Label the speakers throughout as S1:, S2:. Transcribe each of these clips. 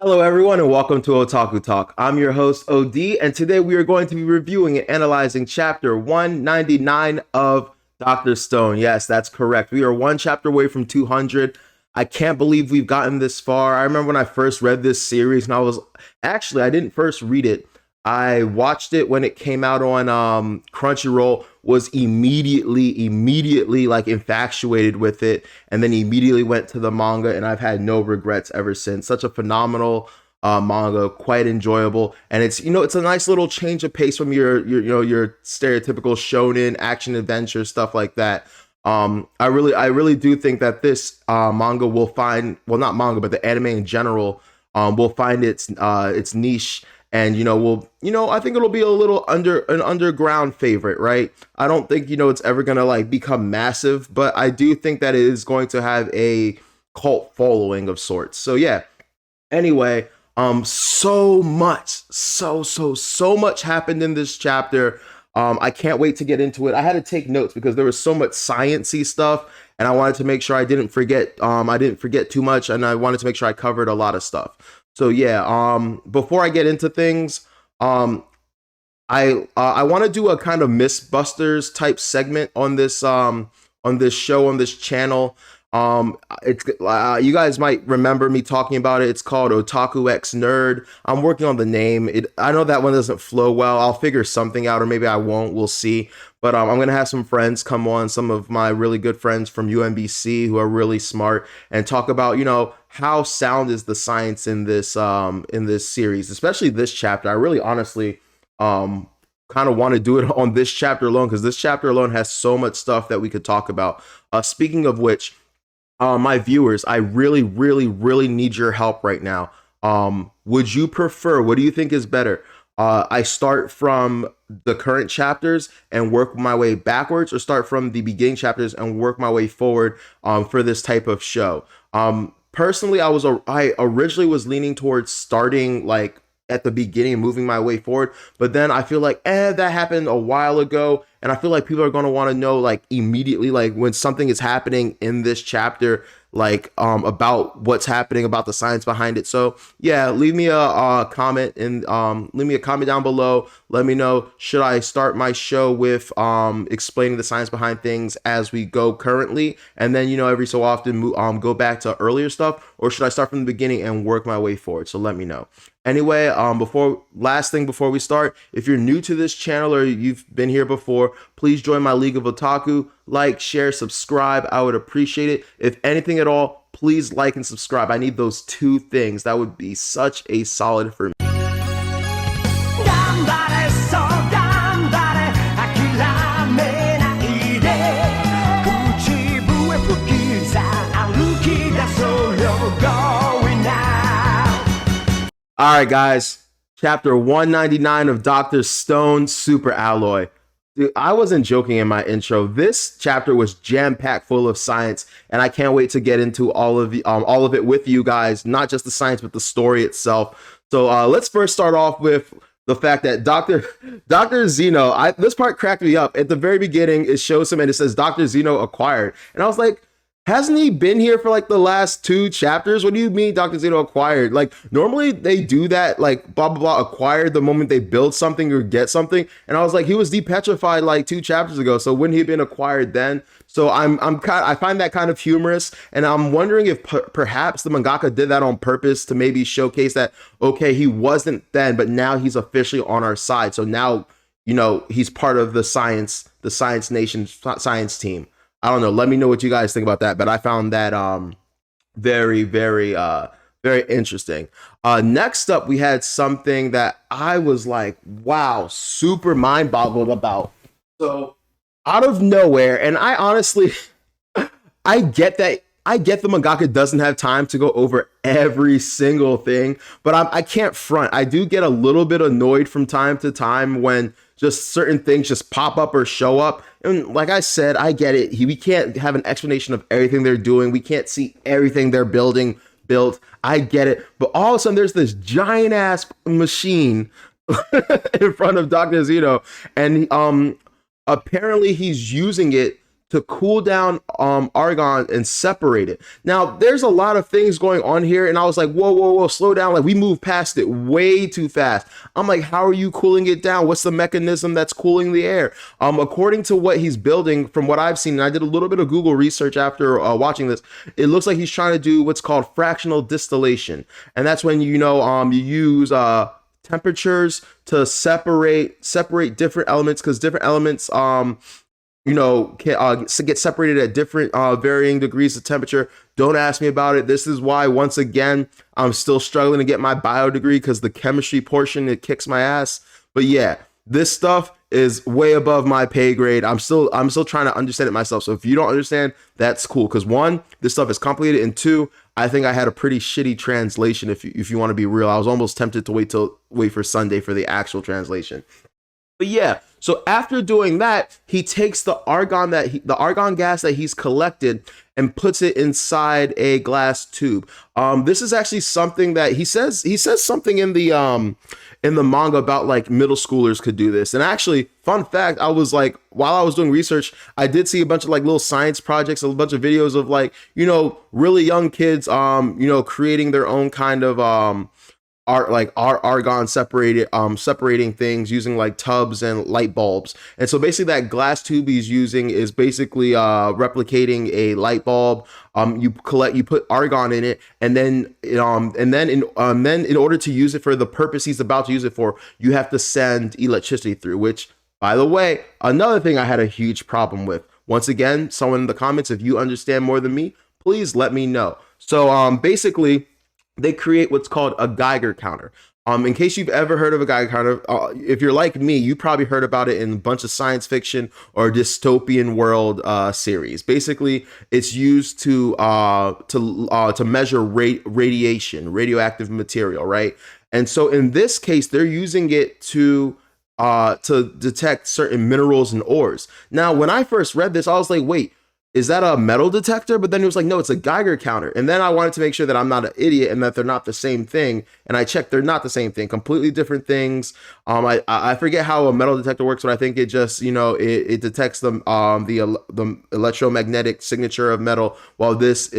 S1: Hello, everyone, and welcome to Otaku Talk. I'm your host, OD, and today we are going to be reviewing and analyzing chapter 199 of Dr. Stone. Yes, that's correct. We are one chapter away from 200. I can't believe we've gotten this far. I remember when I first read this series, and I didn't first read it. I watched it when it came out on Crunchyroll, was immediately like infatuated with it, and then immediately went to the manga, and I've had no regrets ever since. Such a phenomenal manga, quite enjoyable, and it's a nice little change of pace from your stereotypical shonen action adventure stuff like that. I really do think that this manga will find, well, not manga, but the anime in general will find its niche, and I think it'll be a little an underground favorite, right? I don't think it's ever gonna like become massive, but I do think that it is going to have a cult following of sorts. So yeah. Anyway, so much, so much happened in this chapter. I can't wait to get into it. I had to take notes because there was so much sciencey stuff, and I wanted to make sure I didn't forget. I didn't forget too much, and I wanted to make sure I covered a lot of stuff. So yeah, before I get into things, I want to do a kind of Mythbusters type segment on this show, on this channel. It's You guys might remember me talking about it. It's called Otaku X Nerd. I'm working on the name. I know that one doesn't flow well. I'll figure something out, or maybe I won't. We'll see. But I'm gonna have some friends come on, some of my really good friends from UMBC who are really smart, and talk about how sound is the science in this series, especially this chapter. I really honestly kind of want to do it on this chapter alone, because this chapter alone has so much stuff that we could talk about. Speaking of which, my viewers, I really need your help right now. Would you prefer, what do you think is better? I start from the current chapters and work my way backwards, or start from the beginning chapters and work my way forward for this type of show? Personally, I originally was leaning towards starting like at the beginning and moving my way forward, but then I feel like that happened a while ago, and I feel like people are going to want to know like immediately, like when something is happening in this chapter, like about what's happening, about the science behind it. So yeah, leave me a comment, and leave me a comment down below. Let me know, should I start my show with explaining the science behind things as we go currently, and then every so often go back to earlier stuff, or should I start from the beginning and work my way forward? So let me know. Anyway, before we start, if you're new to this channel or you've been here before, please join my League of Otaku. Like, share, subscribe. I would appreciate it. If anything at all, please like and subscribe. I need those two things. That would be such a solid for me. All right, guys. Chapter 199 of Dr. Stone Super Alloy. Dude, I wasn't joking in my intro. This chapter was jam-packed full of science, and I can't wait to get into all of it with you guys. Not just the science, but the story itself. So let's first start off with the fact that Dr. Zeno. This part cracked me up. At the very beginning, it shows him and it says Dr. Zeno acquired, and I was like, hasn't he been here for like the last two chapters? What do you mean Dr. Zeno acquired? Like normally they do that, like blah blah blah, acquired the moment they build something or get something. And I was like, he was depetrified like two chapters ago, so wouldn't he have been acquired then? So I find that kind of humorous, and I'm wondering if perhaps the mangaka did that on purpose to maybe showcase that, okay, he wasn't then, but now he's officially on our side. So now he's part of the Science Nation science team. I don't know. Let me know what you guys think about that. But I found that very interesting. Next up, we had something that I was like, wow, super mind boggled about. So out of nowhere, and I honestly, I get the mangaka doesn't have time to go over every single thing, but I can't front. I do get a little bit annoyed from time to time when just certain things just pop up or show up. And like I said, I get it. We can't have an explanation of everything they're doing. We can't see everything they're built. I get it. But all of a sudden there's this giant ass machine in front of Dr. Zeno. And apparently he's using it to cool down argon and separate it. Now, there's a lot of things going on here, and I was like, whoa, whoa, whoa, slow down. Like, we moved past it way too fast. I'm like, how are you cooling it down? What's the mechanism that's cooling the air? According to what he's building, from what I've seen, and I did a little bit of Google research after watching this, it looks like he's trying to do what's called fractional distillation, and that's when you use temperatures to separate different elements, because different elements can get separated at different varying degrees of temperature. Don't ask me about it. This is why, once again, I'm still struggling to get my bio degree, because the chemistry portion, it kicks my ass. But yeah, this stuff is way above my pay grade. I'm still trying to understand it myself. So if you don't understand, that's cool, because one, this stuff is complicated, and two, I think I had a pretty shitty translation. If you want to be real, I was almost tempted to wait for Sunday for the actual translation. But yeah, so after doing that, he takes the argon gas that he's collected and puts it inside a glass tube. This is actually something that he says something in the manga about, like, middle schoolers could do this. And actually, fun fact, I was like, while I was doing research, I did see a bunch of, like, little science projects, a bunch of videos of, like, really young kids creating their own kind of argon separating things using, like, tubs and light bulbs. And so basically that glass tube he's using is basically replicating a light bulb. You put argon in it, and then in order to use it for the purpose he's about to use it for, you have to send electricity through, which, by the way, another thing I had a huge problem with. Once again, someone in the comments, if you understand more than me, please let me know. So basically, they create what's called a Geiger counter. In case you've ever heard of a Geiger counter, if you're like me, you probably heard about it in a bunch of science fiction or dystopian world series. Basically, it's used to measure radiation, radioactive material, right? And so in this case, they're using it to detect certain minerals and ores. Now, when I first read this, I was like, wait, is that a metal detector? But then it was like, no, it's a Geiger counter. And then I wanted to make sure that I'm not an idiot and that they're not the same thing. And I checked, they're not the same thing, completely different things. I forget how a metal detector works, but I think it just, it detects the electromagnetic signature of metal, while this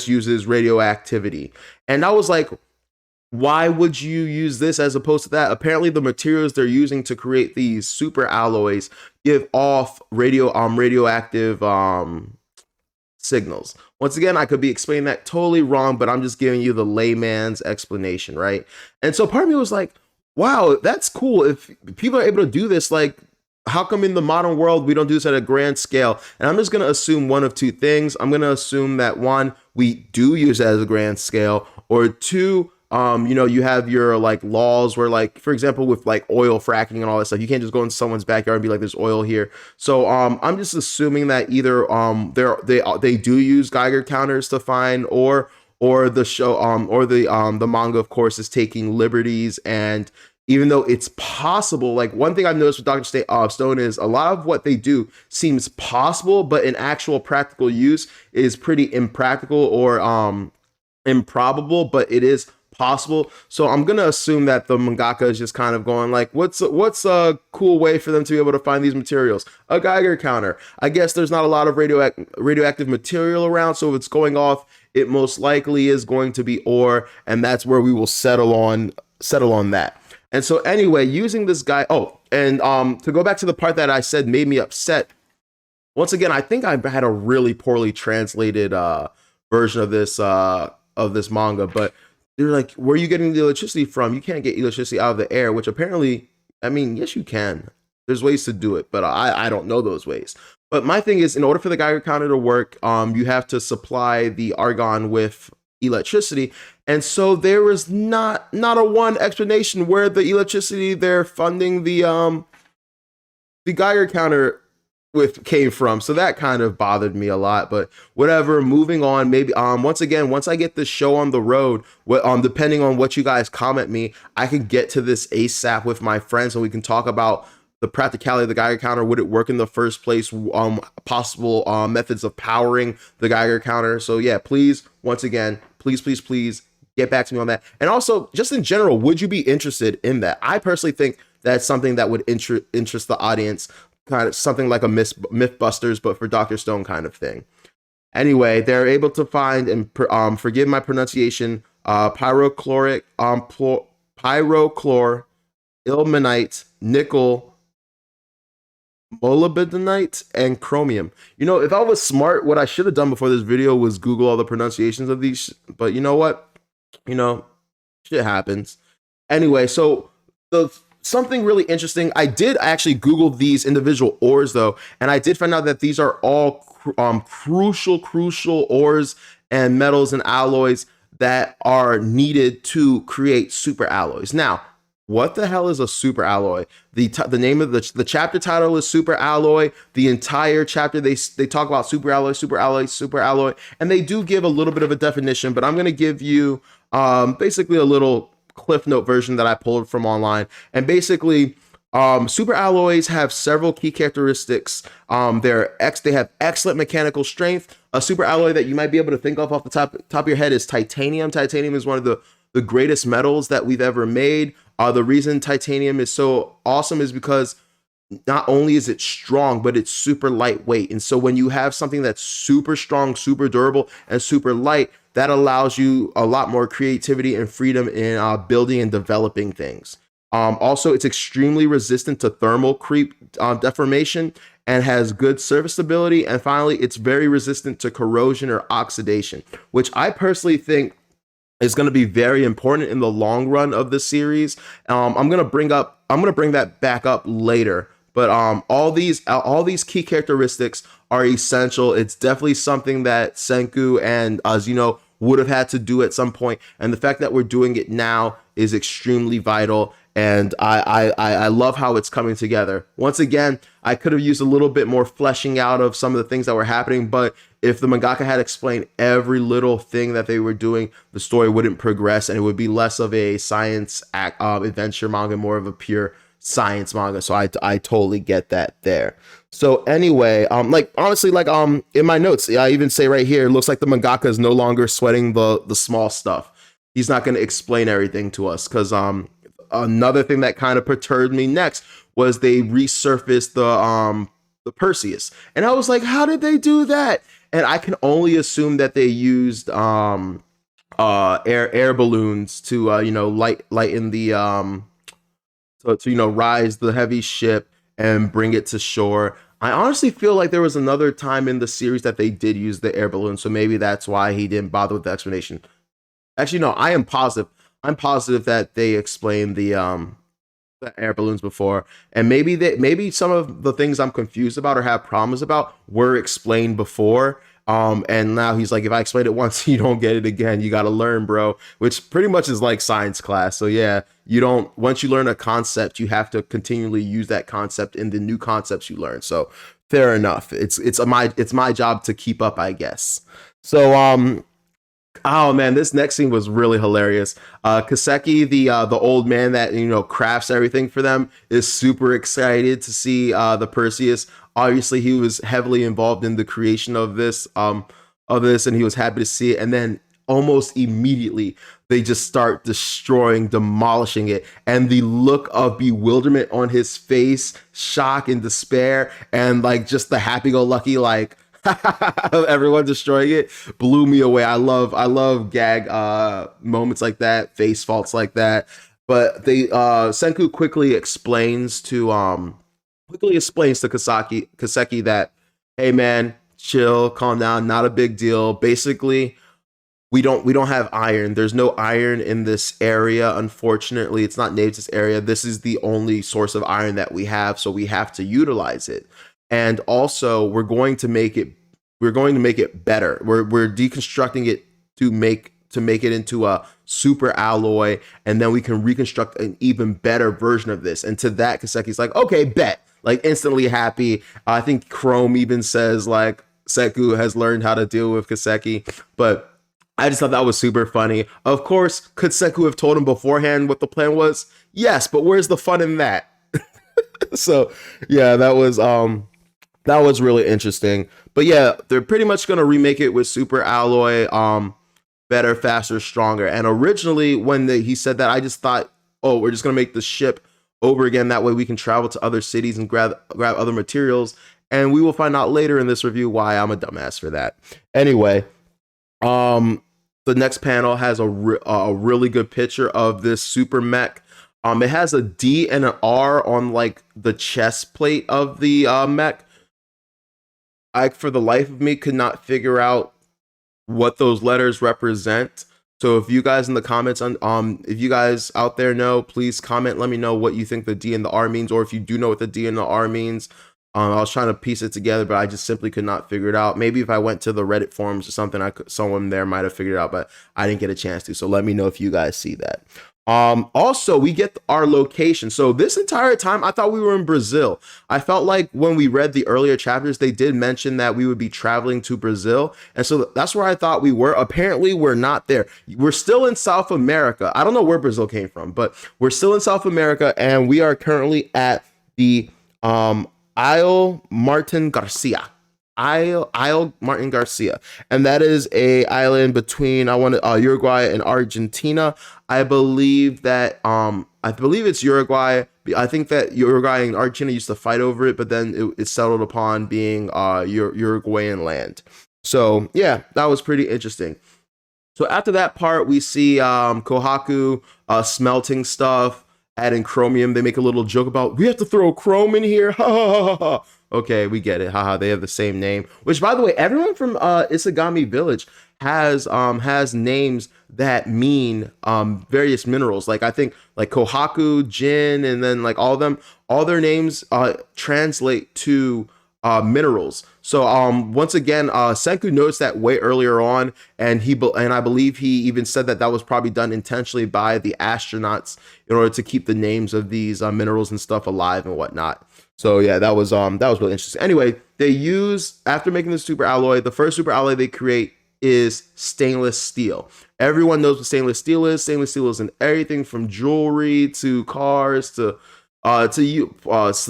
S1: uses radioactivity. And I was like, why would you use this as opposed to that? Apparently the materials they're using to create these super alloys give off radioactive signals. Once again, I could be explaining that totally wrong, but I'm just giving you the layman's explanation, right? And so part of me was like, wow, that's cool. If people are able to do this, like, how come in the modern world we don't do this at a grand scale? And I'm just going to assume one of two things. I'm going to assume that, one, we do use it as a grand scale, or two, you have your, like, laws where, like, for example, with, like, oil fracking and all that stuff, you can't just go into someone's backyard and be like, there's oil here. So I'm just assuming that either they do use Geiger counters to find, or the show or the manga, of course, is taking liberties. And even though it's possible, like, one thing I've noticed with Dr. Stone is a lot of what they do seems possible, but in actual practical use is pretty impractical or improbable, but it is possible. So I'm gonna assume that the mangaka is just kind of going like, what's a cool way for them to be able to find these materials? A Geiger counter. I guess there's not a lot of radioactive material around, so if it's going off, it most likely is going to be ore, and that's where we will settle on that. And so anyway, using this guy, to go back to the part that I said made me upset. Once again, I think I had a really poorly translated version of this manga, but they're like, where are you getting the electricity from? You can't get electricity out of the air, which apparently, I mean, yes, you can. There's ways to do it, but I don't know those ways. But my thing is, in order for the Geiger counter to work, you have to supply the argon with electricity. And so there was not a one explanation where the electricity they're funding the Geiger counter with came from. So that kind of bothered me a lot, but whatever, moving on. Maybe once I get this show on the road, depending on what you guys comment me, I can get to this ASAP with my friends and we can talk about the practicality of the Geiger counter. Would it work in the first place? Possible methods of powering the Geiger counter. So yeah, please, once again, please get back to me on that. And also, just in general, would you be interested in that? I personally think that's something that would interest the audience. kind of something like a Mythbusters, but for Dr. Stone kind of thing. Anyway, they're able to find, and forgive my pronunciation, pyrochlor, ilmenite, nickel, molybdenite, and chromium. You know, if I was smart, what I should have done before this video was Google all the pronunciations of these. But you know what? You know, shit happens. Anyway, so something really interesting. I did actually Google these individual ores though, and I did find out that these are all crucial ores and metals and alloys that are needed to create super alloys. Now, what the hell is a super alloy? The name of the chapter title is super alloy. The entire chapter they talk about super alloy, and they do give a little bit of a definition, but I'm going to give you basically a little Cliff Note version that I pulled from online. And basically, super alloys have several key characteristics. They have excellent mechanical strength. A super alloy that you might be able to think of off the top of your head is titanium. Titanium is one of the greatest metals that we've ever made. The reason titanium is so awesome is because not only is it strong, but it's super lightweight. And so when you have something that's super strong, super durable, and super light, that allows you a lot more creativity and freedom in building and developing things. Also, it's extremely resistant to thermal creep deformation and has good serviceability. And finally, it's very resistant to corrosion or oxidation, which I personally think is going to be very important in the long run of the series. I'm going to bring that back up later. But all these key characteristics are essential. It's definitely something that Senku and Azino would have had to do at some point, and the fact that we're doing it now is extremely vital. And I love how it's coming together. Once again, I could have used a little bit more fleshing out of some of the things that were happening, but if the mangaka had explained every little thing that they were doing, the story wouldn't progress, and it would be less of a science adventure manga, more of a pure science manga. So I totally get that there. So anyway, honestly, in my notes, I even say right here, it looks like the mangaka is no longer sweating the small stuff. He's not going to explain everything to us, because another thing that kind of perturbed me next was they resurfaced the Perseus, and I was like, how did they do that? And I can only assume that they used air balloons to lighten the to rise the heavy ship and bring it to shore. I honestly feel like there was another time in the series that they did use the air balloon, so maybe that's why he didn't bother with the explanation. Actually, no, I am positive. I'm positive that they explained the air balloons before, and maybe some of the things I'm confused about or have problems about were explained before. And now he's like, if I explain it once, you don't get it again. You got to learn, bro, which pretty much is like science class. So yeah, once you learn a concept, you have to continually use that concept in the new concepts you learn. So fair enough. It's my job to keep up, I guess. So, oh man, this next scene was really hilarious. Kaseki, the old man that crafts everything for them, is super excited to see the Perseus. Obviously, he was heavily involved in the creation of this, and he was happy to see it. And then almost immediately, they just start demolishing it, and the look of bewilderment on his face, shock and despair, and like just the happy-go-lucky everyone destroying it, blew me away. I love gag moments like that, face faults like that. But Senku quickly explains to Kaseki that, hey man, chill, calm down, not a big deal. Basically, we don't have iron. There's no iron in this area. Unfortunately, it's not native to this area. This is the only source of iron that we have, so we have to utilize it. And also, we're going to make it better. We're deconstructing it to make it into a super alloy, and then we can reconstruct an even better version of this. And to that, Kaseki's like, okay, bet. Like instantly happy. I think Chrome even says like Senku has learned how to deal with Kaseki, but I just thought that was super funny. Of course, could Senku have told him beforehand what the plan was? Yes, but where's the fun in that? So yeah, that was really interesting. But yeah, they're pretty much gonna remake it with super alloy, better, faster, stronger. And originally, when he said that, I just thought, oh, we're just gonna make the ship over again. That way we can travel to other cities and grab other materials. And we will find out later in this review why I'm a dumbass for that. Anyway, the next panel has a really good picture of this super mech. It has a D and an R on like the chest plate of the mech. I, for the life of me, could not figure out what those letters represent. So if you guys in the comments if you guys out there know, please comment. Let me know what you think the D and the R means, or if you do know what the D and the R means. I was trying to piece it together, but I just simply could not figure it out. Maybe if I went to the Reddit forums or something, someone there might have figured it out, but I didn't get a chance to. So let me know if you guys see that. Also, we get our location. So this entire time, I thought we were in Brazil. I felt like when we read the earlier chapters, they did mention that we would be traveling to Brazil. And so that's where I thought we were. Apparently, we're not there. We're still in South America. I don't know where Brazil came from, but we're still in South America, and we are currently at the Isle Martin Garcia. Isle Martin Garcia, and that is a island between Uruguay and Argentina. I believe it's Uruguay. I think that Uruguay and Argentina used to fight over it, but then it settled upon being Uruguayan land. So yeah, that was pretty interesting. So after that part, we see Kohaku smelting stuff, adding chromium. They make a little joke about, we have to throw chrome in here. Ha ha ha ha. Okay, we get it. Haha, they have the same name. Which, by the way, everyone from Isagami Village has names that mean various minerals. Like I think like Kohaku, Jin, and then like all of them, all their names translate to minerals. So once again, Senku noticed that way earlier on, and I believe he even said that was probably done intentionally by the astronauts in order to keep the names of these minerals and stuff alive and whatnot. So yeah, that was really interesting. Anyway, they use, after making the super alloy, the first super alloy they create is stainless steel. Everyone knows what stainless steel is. Stainless steel is in everything from jewelry to cars to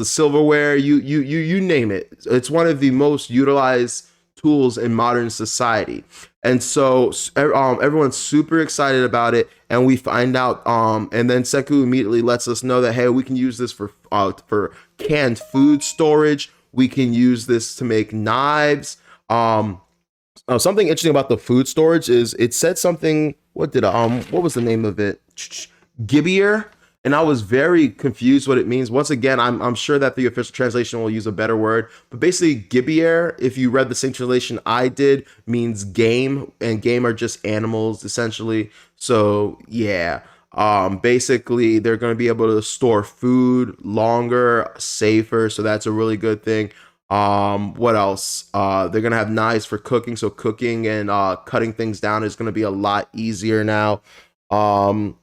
S1: silverware. You name it. It's one of the most utilized tools in modern society. And so everyone's super excited about it, and we find out, and then Senku immediately lets us know that, hey, we can use this for canned food storage. We can use this to make knives. Something interesting about the food storage is it said something. What was the name of it? Gibier. And I was very confused what it means. Once again, I'm sure that the official translation will use a better word, but basically Gibier, if you read the same translation I did, means game, and game are just animals essentially. So yeah, basically they're going to be able to store food longer, safer. So that's a really good thing. What else? They're going to have knives for cooking. So cooking and cutting things down is going to be a lot easier now. So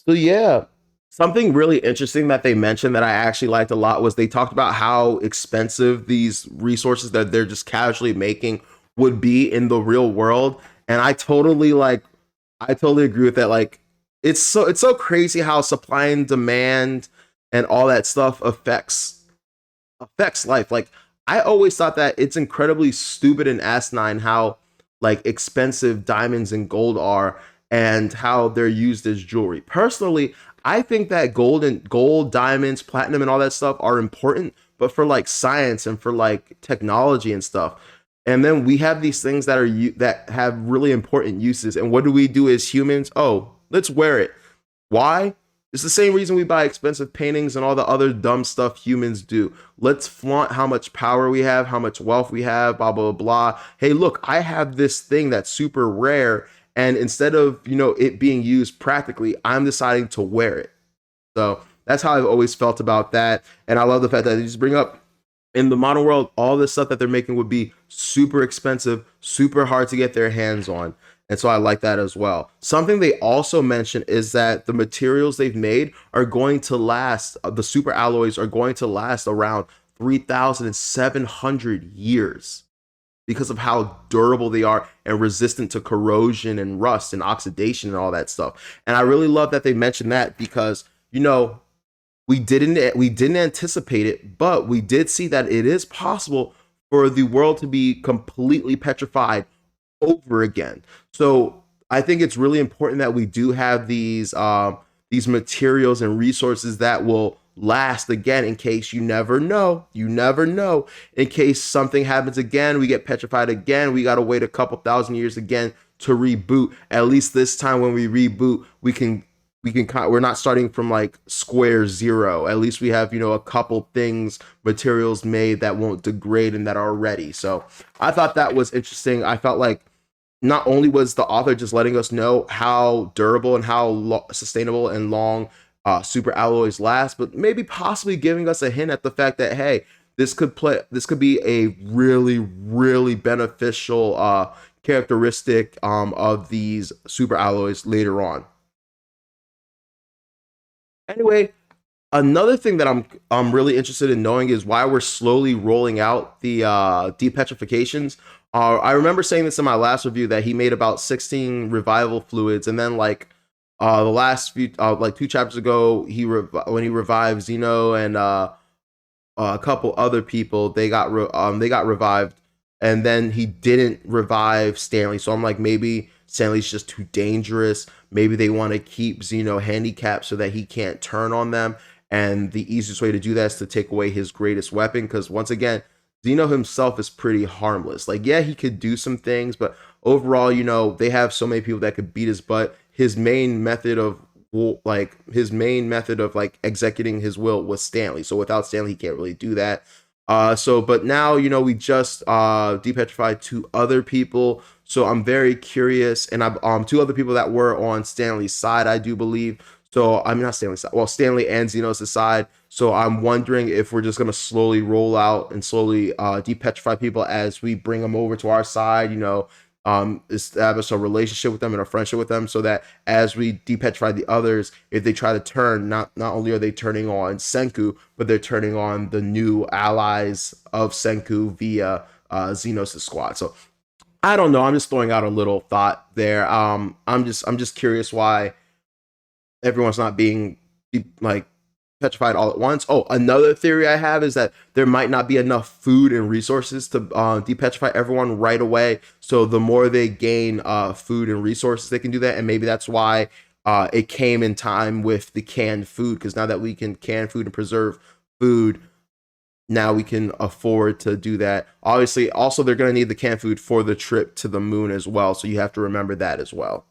S1: yeah. Something really interesting that they mentioned that I actually liked a lot was they talked about how expensive these resources that they're just casually making would be in the real world. And I totally agree with that. Like, it's so crazy how supply and demand and all that stuff affects life. Like, I always thought that it's incredibly stupid and asinine how like expensive diamonds and gold are and how they're used as jewelry. Personally, I think that gold, diamonds, platinum, and all that stuff are important, but for like science and for like technology and stuff. And then we have these things that have really important uses. And what do we do as humans? Oh, let's wear it. Why? It's the same reason we buy expensive paintings and all the other dumb stuff humans do. Let's flaunt how much power we have, how much wealth we have, blah, blah, blah. Hey, look, I have this thing that's super rare. And instead of, it being used practically, I'm deciding to wear it. So that's how I've always felt about that. And I love the fact that they just bring up, in the modern world, all this stuff that they're making would be super expensive, super hard to get their hands on. And so I like that as well. Something they also mentioned is that the materials they've made are going to last, the super alloys are going to last around 3,700 years. Because of how durable they are and resistant to corrosion and rust and oxidation and all that stuff. And I really love that they mentioned that because, we didn't anticipate it, but we did see that it is possible for the world to be completely petrified over again. So I think it's really important that we do have these materials and resources that will last again in case you never know. You never know. In case something happens again, we get petrified again. We got to wait a couple thousand years again to reboot. At least this time when we reboot, we're not starting from like square zero. At least we have, a couple things, materials made that won't degrade and that are ready. So I thought that was interesting. I felt like not only was the author just letting us know how durable and how sustainable and long super alloys last, but maybe possibly giving us a hint at the fact that, hey, this could be a really, really beneficial characteristic of these super alloys later on. Anyway, another thing that I'm really interested in knowing is why we're slowly rolling out the depetrifications. I remember saying this in my last review that he made about 16 revival fluids, and then like the last few like 2 chapters ago, when he revived Zeno and a couple other people, they got revived, and then he didn't revive Stanley. So I'm like, maybe Stanley's just too dangerous. Maybe they want to keep Zeno handicapped so that he can't turn on them. And the easiest way to do that is to take away his greatest weapon. Because once again, Zeno himself is pretty harmless. Like, yeah, he could do some things, but overall, they have so many people that could beat his butt. His main method of executing his will was Stanley. So without Stanley, he can't really do that. But now, we just depetrified 2 other people. So I'm very curious, and I'm 2 other people that were on Stanley's side, I do believe. So I'm not Stanley's side. Well, Stanley and Xenos' side. So I'm wondering if we're just gonna slowly roll out and slowly depetrify people as we bring them over to our side. Establish a relationship with them and a friendship with them, so that as we depetrify the others, if they try to turn, not only are they turning on Senku, but they're turning on the new allies of Senku via Xenos' squad. So I don't know. I'm just throwing out a little thought there. I'm just curious why everyone's not being like petrified all at once. Oh, another theory I have is that there might not be enough food and resources to depetrify everyone right away. So the more they gain food and resources, they can do that. And maybe that's why it came in time with the canned food, because now that we can can food and preserve food, now we can afford to do that. Obviously, also they're going to need the canned food for the trip to the moon as well. So you have to remember that as well.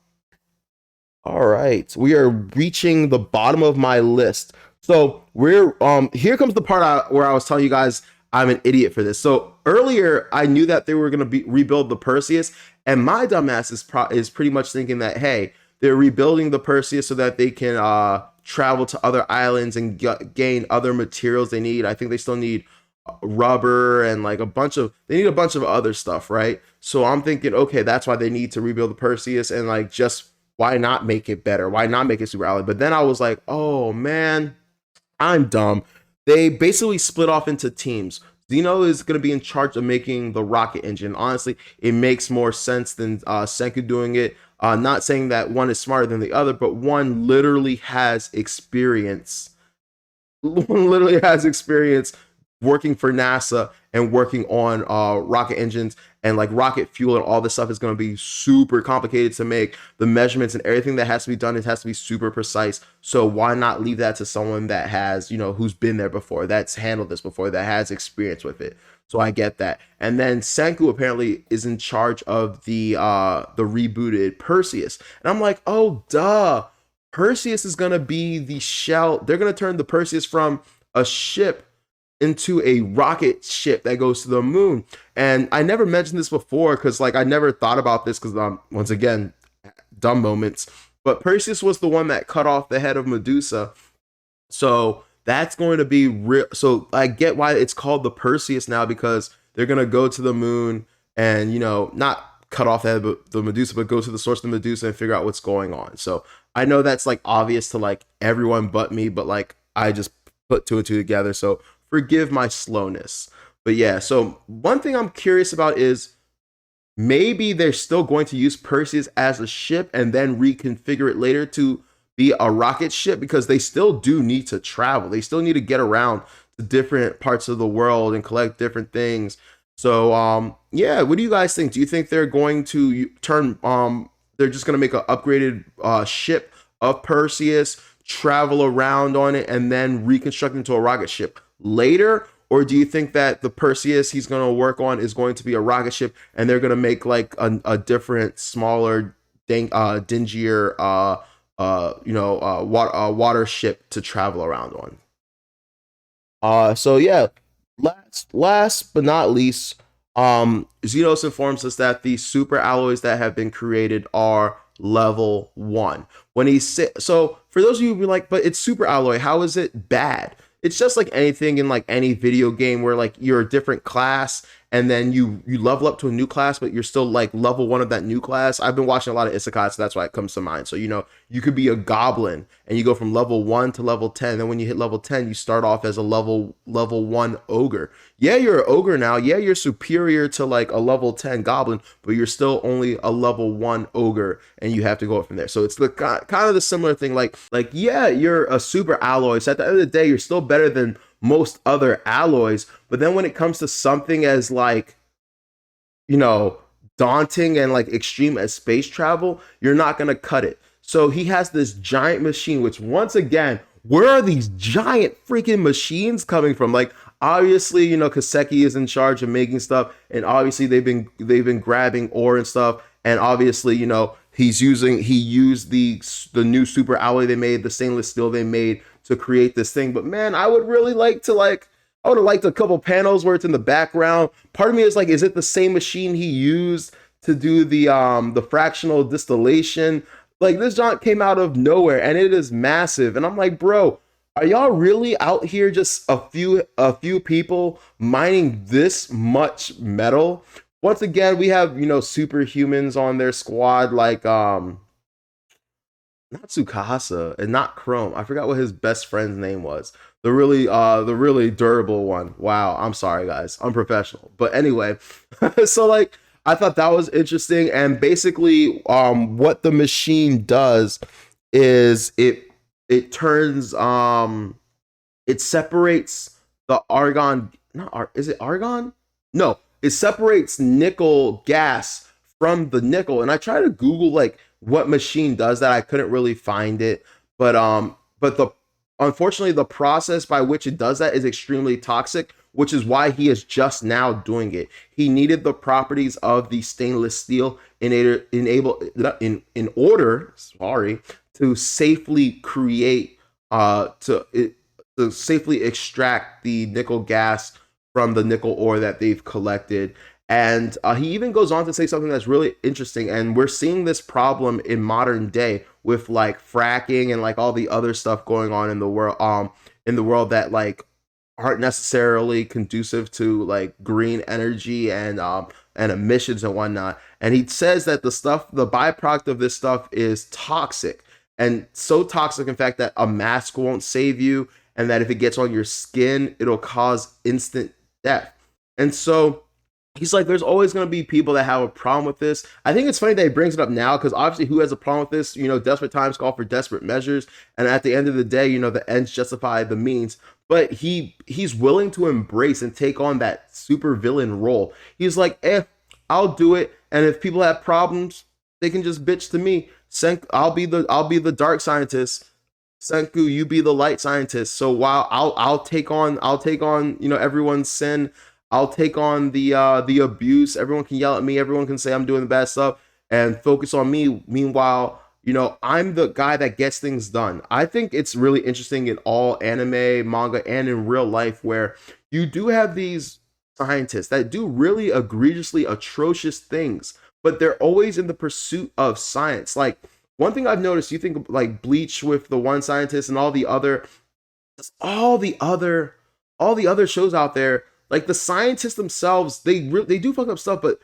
S1: All right, we are reaching the bottom of my list. So we're here comes the part where I was telling you guys I'm an idiot for this. So earlier I knew that they were going to rebuild the Perseus, and my dumbass is pretty much thinking that, hey, they're rebuilding the Perseus so that they can travel to other islands and gain other materials they need. I think they still need rubber and like they need a bunch of other stuff, right? So I'm thinking, okay, that's why they need to rebuild the Perseus, and like, just why not make it better? Why not make it super alloy? But then I was like, oh man, I'm dumb. They basically split off into teams. Zeno is going to be in charge of making the rocket engine. Honestly, it makes more sense than Senku doing it. Not saying that one is smarter than the other, but one literally has experience. One literally has experience working for NASA and working on rocket engines, and like rocket fuel and all this stuff is going to be super complicated to make. The measurements and everything that has to be done, it has to be super precise. So why not leave that to someone that has, who's been there before, that's handled this before, that has experience with it. So I get that. And then Senku apparently is in charge of the rebooted Perseus, and I'm like, oh duh, Perseus is going to be the shell. They're going to turn the Perseus from a ship into a rocket ship that goes to the moon. And I never mentioned this before because like I never thought about this because once again, dumb moments. But Perseus was the one that cut off the head of Medusa. So that's going to be real. So I get why it's called the Perseus now, because they're going to go to the moon and, not cut off the head of the Medusa, but go to the source of the Medusa and figure out what's going on. So I know that's like obvious to like everyone but me, but like I just put 2 and 2 together. So forgive my slowness. But yeah, so one thing I'm curious about is maybe they're still going to use Perseus as a ship and then reconfigure it later to be a rocket ship, because they still do need to travel. They still need to get around to different parts of the world and collect different things. So yeah, what do you guys think? Do you think they're going to turn they're just going to make an upgraded ship of Perseus, travel around on it, and then reconstruct into a rocket ship later? Or do you think that the Perseus he's going to work on is going to be a rocket ship, and they're going to make like a different, smaller, dingier, water ship to travel around on? So yeah, last but not least, Xenos informs us that the super alloys that have been created are level 1. When he so for those of you who be like, but it's super alloy, how is it bad? It's just like anything in like any video game where like you're a different class and then you level up to a new class, but you're still like level 1 of that new class. I've been watching a lot of isekai, so that's why it comes to mind. So you could be a goblin and you go from level 1 to level 10. Then when you hit level 10, you start off as a level 1 ogre. Yeah, you're an ogre now. Yeah, you're superior to like a level 10 goblin, but you're still only a level 1 ogre, and you have to go up from there. So it's the kind of the similar thing. Like yeah, you're a super alloy. So at the end of the day, you're still better than most other alloys. But then when it comes to something as like, daunting and like extreme as space travel, you're not gonna cut it. So he has this giant machine, which once again, where are these giant freaking machines coming from? Like obviously, Kaseki is in charge of making stuff, and obviously they've been grabbing ore and stuff, and obviously, he used the new super alloy they made, the stainless steel they made to create this thing. But man, I would really like to I would have liked a couple panels where it's in the background. Part of me is like, is it the same machine he used to do the fractional distillation? Like this junk came out of nowhere and it is massive. And I'm like, bro, are y'all really out here just a few people mining this much metal? Once again, we have, superhumans on their squad, like not Tsukasa and not Chrome. I forgot what his best friend's name was. The really durable one. Wow, I'm sorry guys, unprofessional. But anyway, so like I thought that was interesting, and basically, what the machine does is it turns it separates the argon. Is it argon? No, it separates nickel gas from the nickel. And I tried to Google like what machine does that. I couldn't really find it, but unfortunately the process by which it does that is extremely toxic, which is why he is just now doing it. He needed the properties of the stainless steel in order to safely create to safely extract the nickel gas from the nickel ore that they've collected. And he even goes on to say something that's really interesting. And we're seeing this problem in modern day with like fracking and like all the other stuff going on in the world that like aren't necessarily conducive to like green energy and emissions and whatnot. And he says that the byproduct of this stuff is toxic, and so toxic in fact that a mask won't save you, and that if it gets on your skin, it'll cause instant death. And so he's like, there's always going to be people that have a problem with this. I think it's funny that he brings it up now, because obviously who has a problem with this? Desperate times call for desperate measures. And at the end of the day, the ends justify the means. But he's willing to embrace and take on that super villain role. He's like, I'll do it. And if people have problems, they can just bitch to me. I'll be the dark scientist. Senku, you be the light scientist. So while I'll take on everyone's sin. I'll take on the abuse. Everyone can yell at me. Everyone can say I'm doing the bad stuff and focus on me. Meanwhile, I'm the guy that gets things done. I think it's really interesting in all anime, manga, and in real life where you do have these scientists that do really egregiously atrocious things, but they're always in the pursuit of science. Like one thing I've noticed, you think like Bleach with the one scientist and all the other shows out there. Like the scientists themselves, they do fuck up stuff, but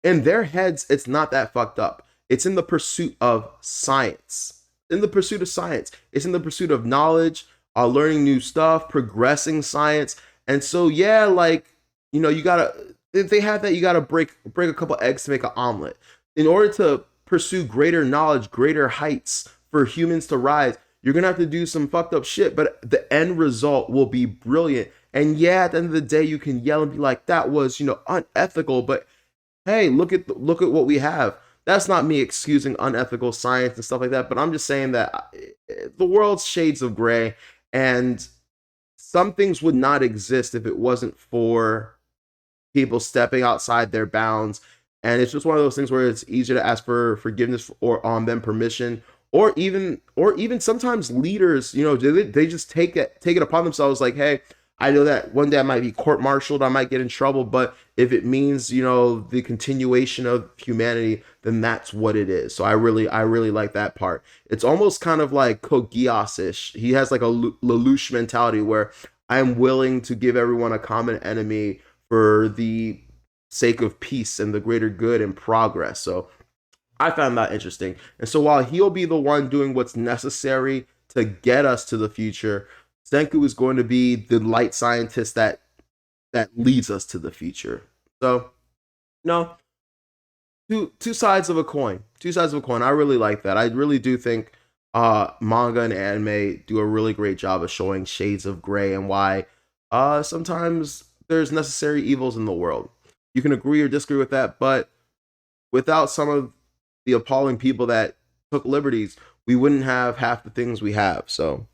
S1: in their heads, it's not that fucked up. It's in the pursuit of science. It's in the pursuit of knowledge, learning new stuff, progressing science. And so, yeah, like, you gotta, if they have that, you gotta break a couple eggs to make an omelet. In order to pursue greater knowledge, greater heights for humans to rise, you're gonna have to do some fucked up shit, but the end result will be brilliant. And yeah, at the end of the day, you can yell and be like, that was, unethical. But hey, look at what we have. that's not me excusing unethical science and stuff like that, but I'm just saying that the world's shades of gray, and some things would not exist if it wasn't for people stepping outside their bounds. And it's just one of those things where it's easier to ask for forgiveness or on them permission, or even sometimes leaders, they just take it upon themselves, like, hey, I know that one day I might be court-martialed, I might get in trouble, but if it means, the continuation of humanity, then that's what it is. So I really like that part. It's almost kind of like Code Geass-ish. He has like a Lelouch mentality where I'm willing to give everyone a common enemy for the sake of peace and the greater good and progress. So I found that interesting. And so while he'll be the one doing what's necessary to get us to the future, Senku is going to be the light scientist that leads us to the future. So, no, two sides of a coin. Two sides of a coin. I really like that. I really do think manga and anime do a really great job of showing shades of gray and why sometimes there's necessary evils in the world. You can agree or disagree with that, but without some of the appalling people that took liberties, we wouldn't have half the things we have. So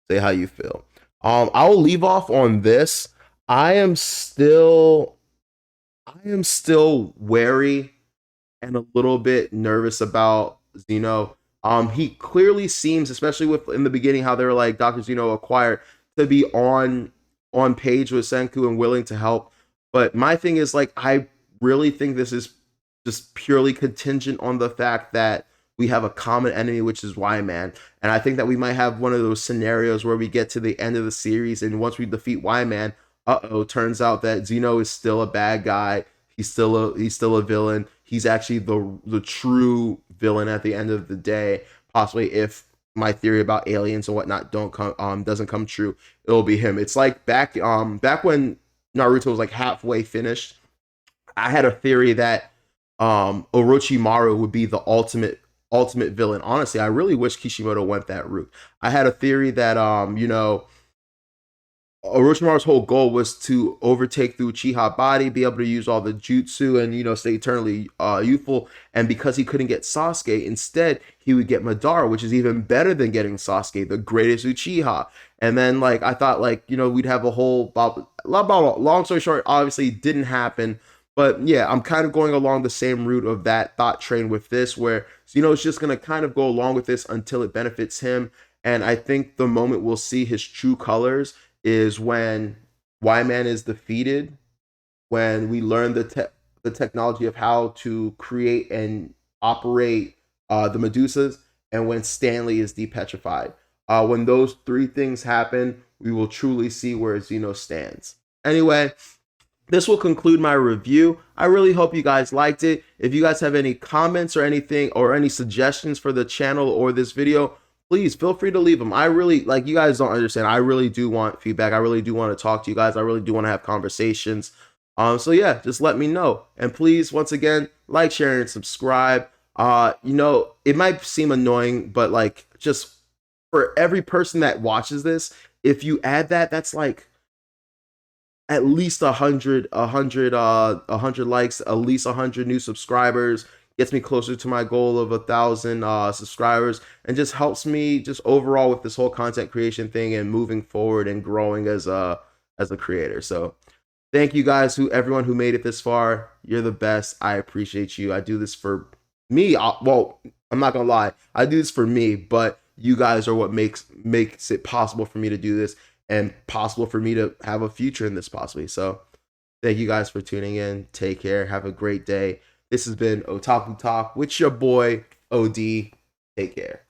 S1: say how you feel. I'll leave off on this. I am still wary and a little bit nervous about Zeno. He clearly seems, especially with in the beginning, how they were like Dr. Zeno acquired, to be on page with Senku and willing to help. But my thing is, like, I really think this is just purely contingent on the fact that we have a common enemy, which is Y-Man. And I think that we might have one of those scenarios where we get to the end of the series, and once we defeat Y-Man, turns out that Zeno is still a bad guy. He's still a villain. He's actually the true villain at the end of the day. Possibly, if my theory about aliens and whatnot doesn't come true, it'll be him. It's like back when Naruto was like halfway finished, I had a theory that Orochimaru would be the ultimate villain. Honestly, I really wish Kishimoto went that route. I had a theory that Orochimaru's whole goal was to overtake the Uchiha body, be able to use all the jutsu, and stay eternally youthful. And because he couldn't get Sasuke, instead he would get Madara, which is even better than getting Sasuke, the greatest Uchiha. And then I thought we'd have a whole long story short, obviously it didn't happen. But yeah, I'm kind of going along the same route of that thought train with this, where Zeno's just going to kind of go along with this until it benefits him. And I think the moment we'll see his true colors is when Y-Man is defeated, when we learn the technology of how to create and operate the Medusas, and when Stanley is depetrified. When those three things happen, we will truly see where Zeno stands. Anyway, this will conclude my review. I really hope you guys liked it. If you guys have any comments or anything, or any suggestions for the channel or this video, please feel free to leave them. I really, you guys don't understand, I really do want feedback. I really do want to talk to you guys. I really do want to have conversations. So yeah, just let me know. And please, once again, like, share, and subscribe. It might seem annoying, but just for every person that watches this, if you add that's at least 100 likes, at least 100 new subscribers, gets me closer to my goal of 1,000 subscribers, and just helps me just overall with this whole content creation thing and moving forward and growing as a creator. So thank you guys, everyone who made it this far. You're the best. I appreciate you. I do this for me. Well, I'm not gonna lie, I do this for me, but you guys are what makes it possible for me to do this, and possible for me to have a future in this possibly. So thank you guys for tuning in. Take care. Have a great day. This has been Otaku Talk with your boy, OD. Take care.